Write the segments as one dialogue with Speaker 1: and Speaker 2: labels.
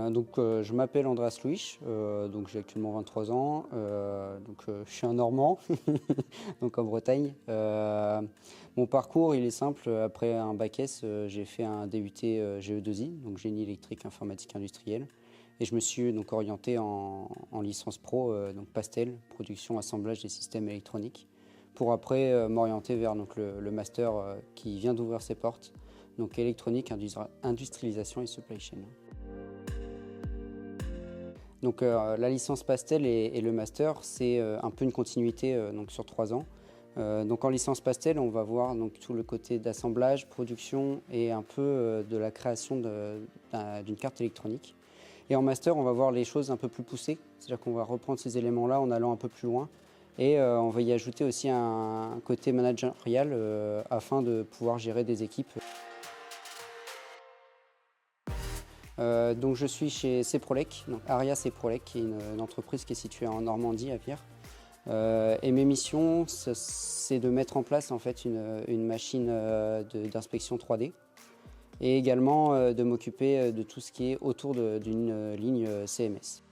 Speaker 1: Je m'appelle Andreas Louich, j'ai actuellement 23 ans, je suis un Normand, donc en Bretagne. Mon parcours il est simple, après un bac S, j'ai fait un DUT GE2I, donc génie électrique informatique industrielle, et je me suis donc orienté en licence pro, donc Pastel, production assemblage des systèmes électroniques, pour après m'orienter vers le master qui vient d'ouvrir ses portes, donc électronique, industrialisation et supply chain. La licence Pastel et le master, c'est un peu une continuité sur 3 ans. En licence Pastel, on va voir tout le côté d'assemblage, production et un peu de la création d'une carte électronique. Et en master, on va voir les choses un peu plus poussées, c'est-à-dire qu'on va reprendre ces éléments-là en allant un peu plus loin. Et on va y ajouter aussi un côté managérial afin de pouvoir gérer des équipes. Je suis chez Ceprolec, Aria Ceprolec, qui est une entreprise qui est située en Normandie, à Vire. Et mes missions, c'est de mettre en place en fait une machine d'inspection 3D et également de m'occuper de tout ce qui est autour d'une ligne CMS.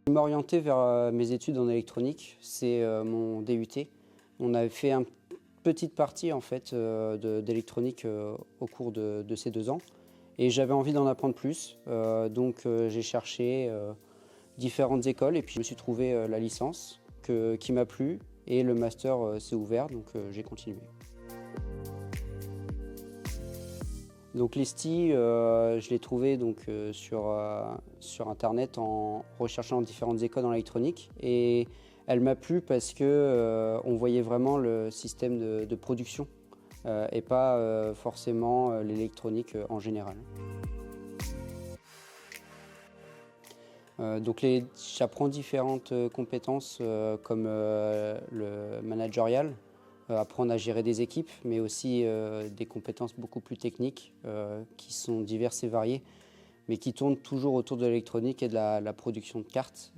Speaker 1: M'orienter vers mes études en électronique, c'est mon DUT. On avait fait une petite partie en fait, d'électronique au cours de ces 2 ans et j'avais envie d'en apprendre plus. J'ai cherché différentes écoles et puis je me suis trouvé la licence qui m'a plu et le master s'est ouvert, j'ai continué. L'ESTI, je l'ai trouvé sur internet en recherchant différentes écoles en électronique et elle m'a plu parce qu'on voyait vraiment le système de production et pas forcément l'électronique en général. J'apprends différentes compétences comme le managérial, apprendre à gérer des équipes, mais aussi des compétences beaucoup plus techniques qui sont diverses et variées, mais qui tournent toujours autour de l'électronique et de la production de cartes,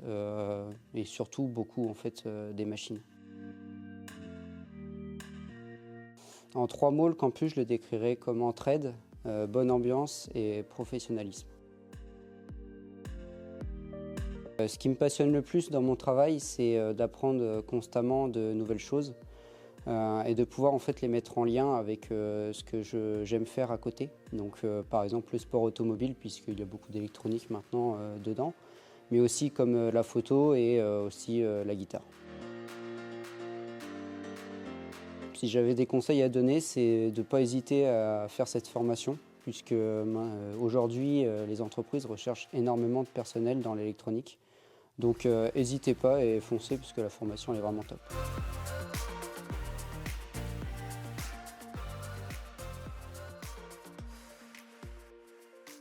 Speaker 1: et surtout beaucoup en fait des machines. En 3 mots, le campus, je le décrirais comme entraide, bonne ambiance et professionnalisme. Ce qui me passionne le plus dans mon travail, c'est d'apprendre constamment de nouvelles choses et de pouvoir en fait les mettre en lien avec ce que j'aime faire à côté. Par exemple le sport automobile, puisqu'il y a beaucoup d'électronique maintenant dedans, mais aussi comme la photo et aussi la guitare. Si j'avais des conseils à donner, c'est de ne pas hésiter à faire cette formation, puisque aujourd'hui les entreprises recherchent énormément de personnel dans l'électronique. Donc n'hésitez pas et foncez, puisque la formation elle est vraiment top.